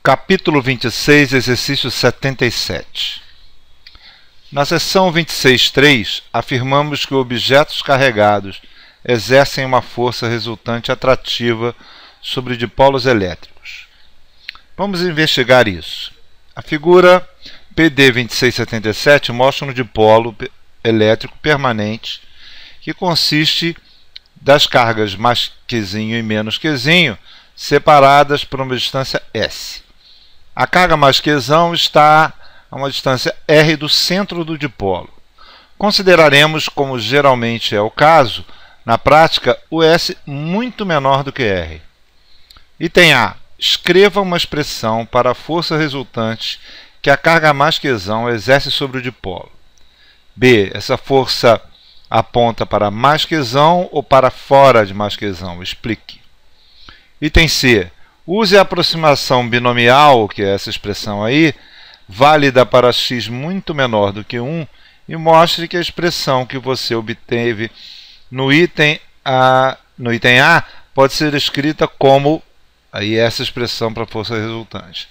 Capítulo 26, exercício 77. Na seção 26.3, afirmamos que objetos carregados exercem uma força resultante atrativa sobre dipolos elétricos. Vamos investigar isso. A figura PD 2677 mostra um dipolo elétrico permanente que consiste das cargas mais Qzinho e menos Qzinho separadas por uma distância S. A carga mais Qzão está a uma distância R do centro do dipolo. Consideraremos, como geralmente é o caso, na prática, o S muito menor do que R. Item A. Escreva uma expressão para a força resultante que a carga mais Qzão exerce sobre o dipolo. B. Essa força aponta para mais Qzão ou para fora de mais Qzão? Explique. Item C. Use a aproximação binomial, que é essa expressão aí, válida para x muito menor do que 1, e mostre que a expressão que você obteve no item A pode ser escrita como aí essa expressão para a força resultante.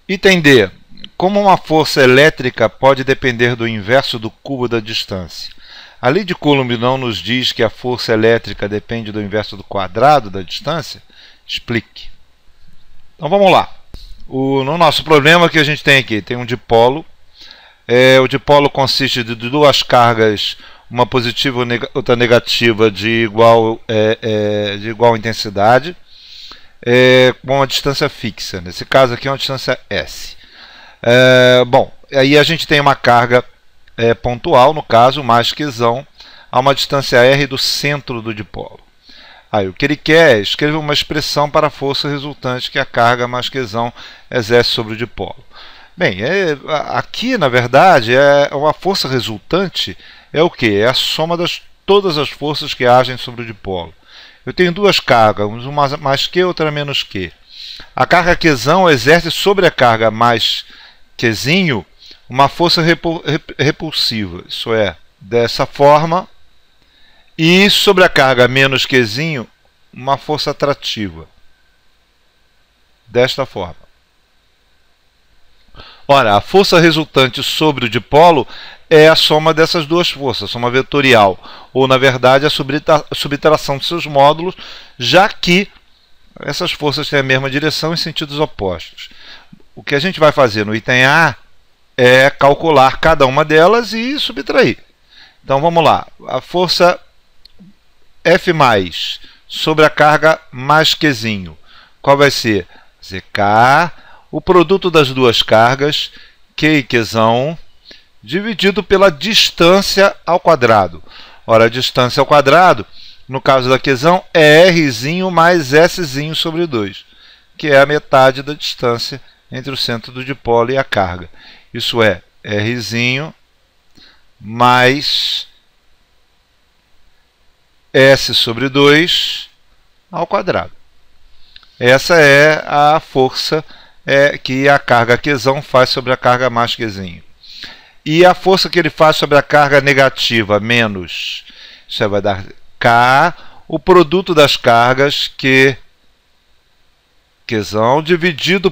Item D. Como uma força elétrica pode depender do inverso do cubo da distância? A lei de Coulomb não nos diz que a força elétrica depende do inverso do quadrado da distância? Explique. Então vamos lá. No nosso problema que a gente tem aqui, tem um dipolo. O dipolo consiste de duas cargas, uma positiva e outra negativa de igual intensidade, com uma distância fixa. Nesse caso aqui é uma distância S. Bom, aí a gente tem uma carga pontual, no caso, mais Qzão, a uma distância R do centro do dipolo. Aí, o que ele quer é escrever uma expressão para a força resultante que a carga mais Qzão exerce sobre o dipolo. Bem, aqui, na verdade, uma força resultante é o quê? É a soma de todas as forças que agem sobre o dipolo. Eu tenho duas cargas, uma mais Q e outra menos Q. A carga Qzão exerce sobre a carga mais Qzinho uma força repulsiva, isso é, dessa forma, e sobre a carga menos Qzinho, uma força atrativa, desta forma. Ora, a força resultante sobre o dipolo é a soma dessas duas forças, a soma vetorial, ou na verdade a subtração de seus módulos, já que essas forças têm a mesma direção em sentidos opostos. O que a gente vai fazer no item A é calcular cada uma delas e subtrair. Então vamos lá, a força F mais sobre a carga mais Qzinho. Qual vai ser? K, o produto das duas cargas, Q e Qzão, dividido pela distância ao quadrado. Ora, a distância ao quadrado, no caso da Qzão, é Rzinho mais Szinho sobre 2, que é a metade da distância entre o centro do dipolo e a carga. Isso é, Rzinho mais S sobre 2 ao quadrado. Essa é a força que a carga Qzão faz sobre a carga mais Qzinho. E a força que ele faz sobre a carga negativa menos, isso aí vai dar K, o produto das cargas Qzão dividido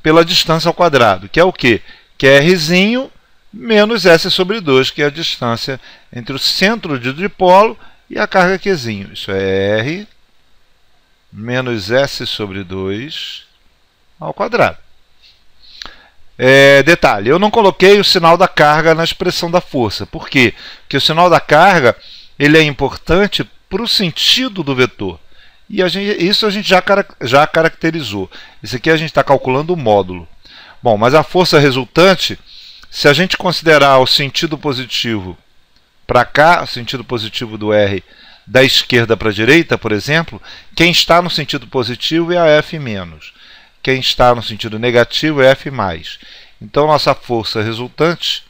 pela distância ao quadrado, que é o quê? Que é Rzinho menos S sobre 2, que é a distância entre o centro do dipolo e a carga Qzinho. Isso é R menos S sobre 2 ao quadrado. Detalhe, eu não coloquei o sinal da carga na expressão da força. Por quê? Porque o sinal da carga ele é importante para o sentido do vetor. E isso a gente já caracterizou. Isso aqui a gente está calculando o módulo. Bom, mas a força resultante, se a gente considerar o sentido positivo para cá, o sentido positivo do R da esquerda para a direita, por exemplo, quem está no sentido positivo é a F menos. Quem está no sentido negativo é F mais. Então, nossa força resultante,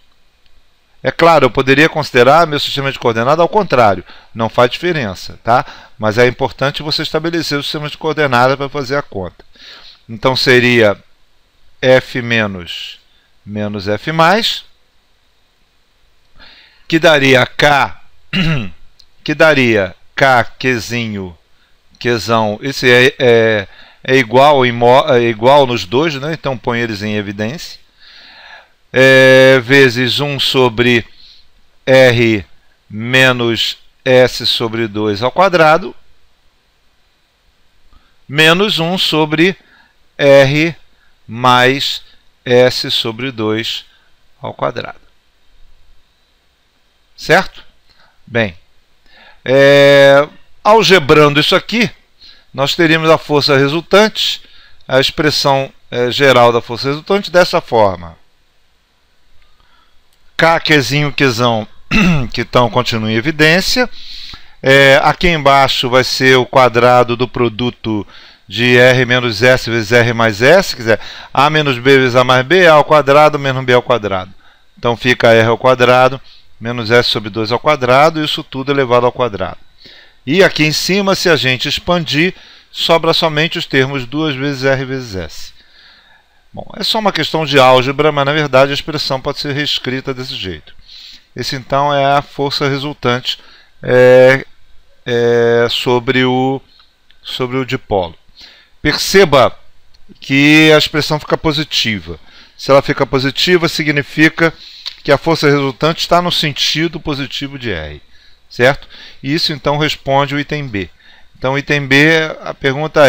é claro, eu poderia considerar meu sistema de coordenadas ao contrário, não faz diferença, tá? Mas é importante você estabelecer o sistema de coordenadas para fazer a conta. Então, seria F menos F mais, que daria K, Qzinho, Qzão, esse é igual nos dois, né? Então põe eles em evidência. Vezes 1 sobre R menos S sobre 2 ao quadrado, menos 1 sobre R mais S sobre 2 ao quadrado. Certo? Bem, algebrando isso aqui, nós teríamos a força resultante, a expressão geral da força resultante dessa forma. K, Qzinho, Qzão, que então continua em evidência. Aqui embaixo vai ser o quadrado do produto de R menos S vezes R mais S, quer dizer, A menos B vezes A mais B, A ao quadrado menos B ao quadrado. Então fica R ao quadrado menos S sobre 2 ao quadrado, e isso tudo elevado ao quadrado. E aqui em cima, se a gente expandir, sobra somente os termos 2 vezes R vezes S. Bom, é só uma questão de álgebra, mas na verdade a expressão pode ser reescrita desse jeito. Esse então é a força resultante sobre o dipolo. Perceba que a expressão fica positiva. Se ela fica positiva, significa que a força resultante está no sentido positivo de R, certo? E isso então responde o item B. Então, o item B, a pergunta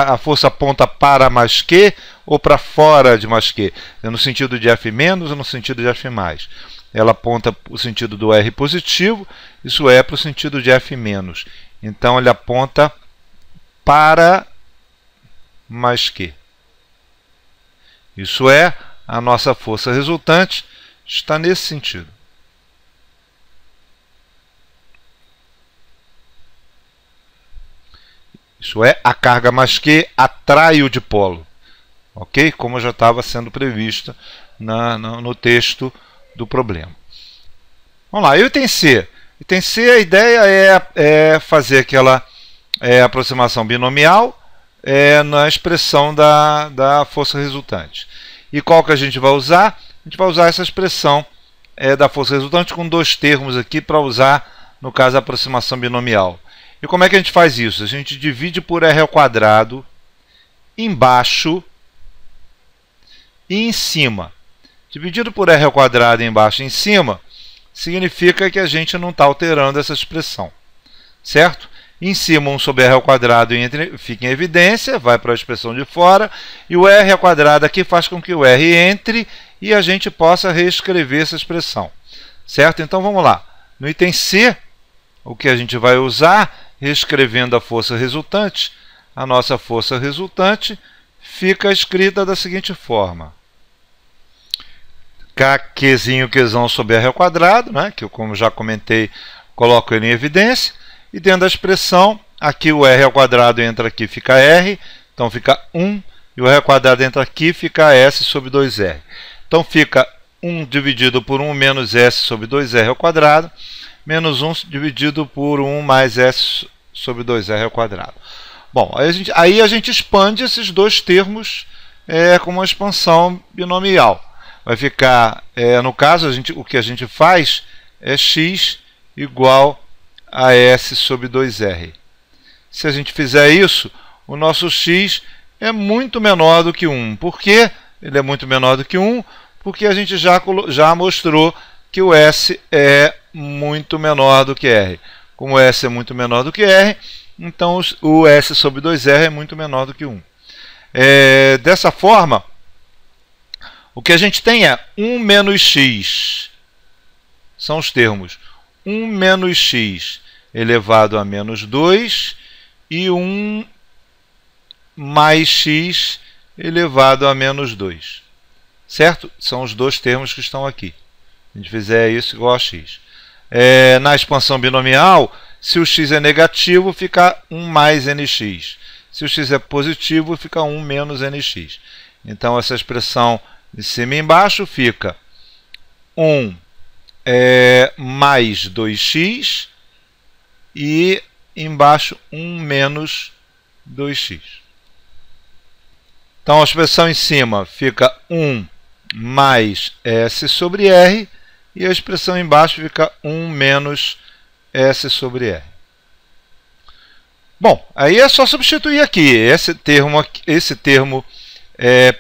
a força aponta para mais Q ou para fora de mais Q? É no sentido de F menos ou no sentido de F mais? Ela aponta para o sentido do R positivo, isso é para o sentido de F menos. Então, ele aponta para mais Q. Isso é, a nossa força resultante está nesse sentido. Isso é, a carga mais Q atrai o dipolo. Ok? Como já estava sendo prevista no texto do problema. Vamos lá, item C. Item C, a ideia é fazer aquela aproximação binomial na expressão da força resultante. E qual que a gente vai usar? A gente vai usar essa expressão da força resultante com dois termos aqui para usar, no caso, a aproximação binomial. E como é que a gente faz isso? A gente divide por R ao quadrado embaixo e em cima. Dividido por R ao quadrado embaixo e em cima significa que a gente não está alterando essa expressão, certo? Em cima, 1 sobre R ao quadrado fica em evidência, vai para a expressão de fora, e o R ao quadrado aqui faz com que o R entre e a gente possa reescrever essa expressão, certo? Então vamos lá. No item C, o que a gente vai usar, reescrevendo a força resultante, a nossa força resultante fica escrita da seguinte forma. Qzinho, Qzão sobre R ao quadrado, né, que eu, como já comentei, coloco ele em evidência. E dentro da expressão, aqui o R ao quadrado entra aqui, fica R, então fica 1, e o R ao quadrado entra aqui, fica S sobre 2R. Então fica 1 dividido por 1 menos S sobre 2R ao quadrado, menos 1 dividido por 1 mais S sobre 2R ao quadrado. Bom, aí a gente expande esses dois termos com uma expansão binomial. Vai ficar, no caso, o que a gente faz é x igual a S sobre 2R. Se a gente fizer isso, o nosso x é muito menor do que 1. Por quê? Ele é muito menor do que 1, porque a gente já mostrou que o S é muito menor do que R. Como o S é muito menor do que R, então o S sobre 2R é muito menor do que 1. Dessa forma, o que a gente tem é 1 menos x. São os termos 1 menos x elevado a menos 2 e 1 mais x elevado a menos 2. Certo? São os dois termos que estão aqui. Se a gente fizer isso igual a x. Na expansão binomial, se o x é negativo, fica 1 mais nx. Se o x é positivo, fica 1 menos nx. Então, essa expressão de cima e embaixo fica 1 mais 2x e embaixo 1 menos 2x. Então, a expressão em cima fica 1 mais S sobre R e a expressão embaixo fica 1 menos S sobre R. Bom, aí é só substituir aqui. Esse termo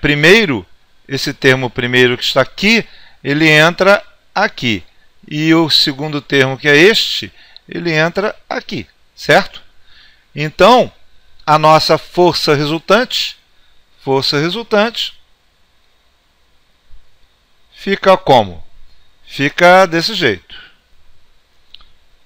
primeiro, esse termo primeiro que está aqui, ele entra aqui. E o segundo termo, que é este, ele entra aqui, certo? Então, a nossa força resultante fica como? Fica desse jeito.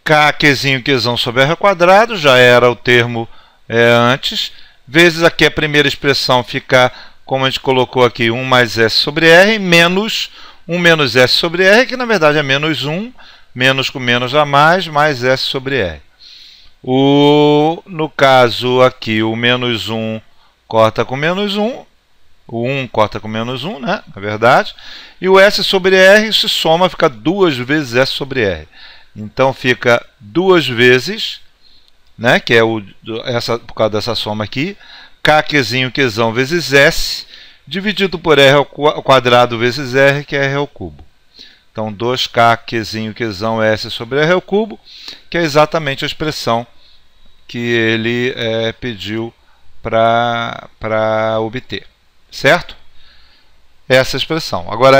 K, Qzinho, Qzão sobre R ao quadrado, já era o termo antes, vezes aqui a primeira expressão fica, como a gente colocou aqui, 1 mais S sobre R, menos 1 menos S sobre R, que na verdade é menos 1, menos com menos dá mais S sobre R. No caso aqui, o menos 1 corta com menos 1, o 1 corta com menos 1, né, na verdade, e o S sobre R se soma, fica 2 vezes S sobre R. Então fica 2 vezes, né, que é por causa dessa soma aqui, K, Qzinho, Qzão vezes S, dividido por R ao quadrado vezes R, que é R ao cubo. Então 2K, Qzinho, Qzão, S sobre R ao cubo, que é exatamente a expressão que ele pediu para obter, certo? Essa expressão. Agora,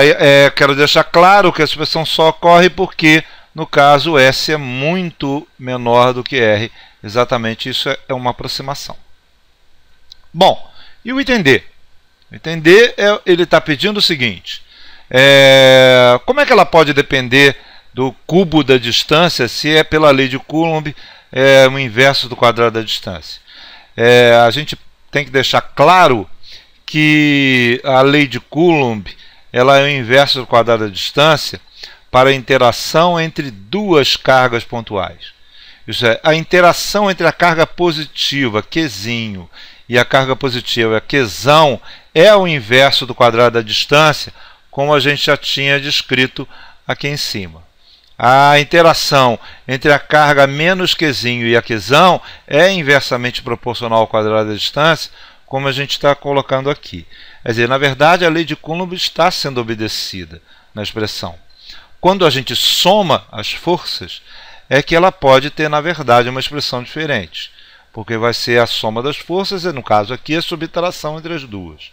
quero deixar claro que a expressão só ocorre porque, no caso, S é muito menor do que R. Exatamente isso é uma aproximação. Bom, e o item D? O item D, ele está pedindo o seguinte. Como é que ela pode depender do cubo da distância se é pela lei de Coulomb o inverso do quadrado da distância? A gente tem que deixar claro que a lei de Coulomb ela é o inverso do quadrado da distância para a interação entre duas cargas pontuais. Isso é, a interação entre a carga positiva, Qzinho, e a carga positiva, Qzão, é o inverso do quadrado da distância, como a gente já tinha descrito aqui em cima. A interação entre a carga menos Qzinho e a Qzão é inversamente proporcional ao quadrado da distância, como a gente está colocando aqui. Quer dizer, na verdade, a lei de Coulomb está sendo obedecida na expressão. Quando a gente soma as forças, é que ela pode ter, na verdade, uma expressão diferente, porque vai ser a soma das forças, e no caso aqui, a subtração entre as duas.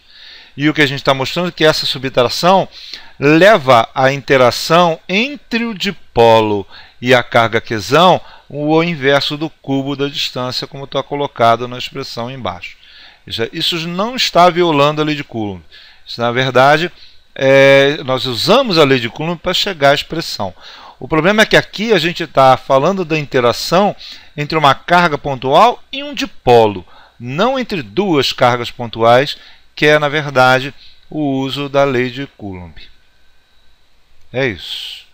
E o que a gente está mostrando é que essa subtração leva à interação entre o dipolo e a carga Qzão o inverso do cubo da distância, como está colocado na expressão embaixo. Isso não está violando a lei de Coulomb. Isso, na verdade, nós usamos a lei de Coulomb para chegar à expressão. O problema é que aqui a gente está falando da interação entre uma carga pontual e um dipolo, não entre duas cargas pontuais, que é, na verdade, o uso da lei de Coulomb. É isso.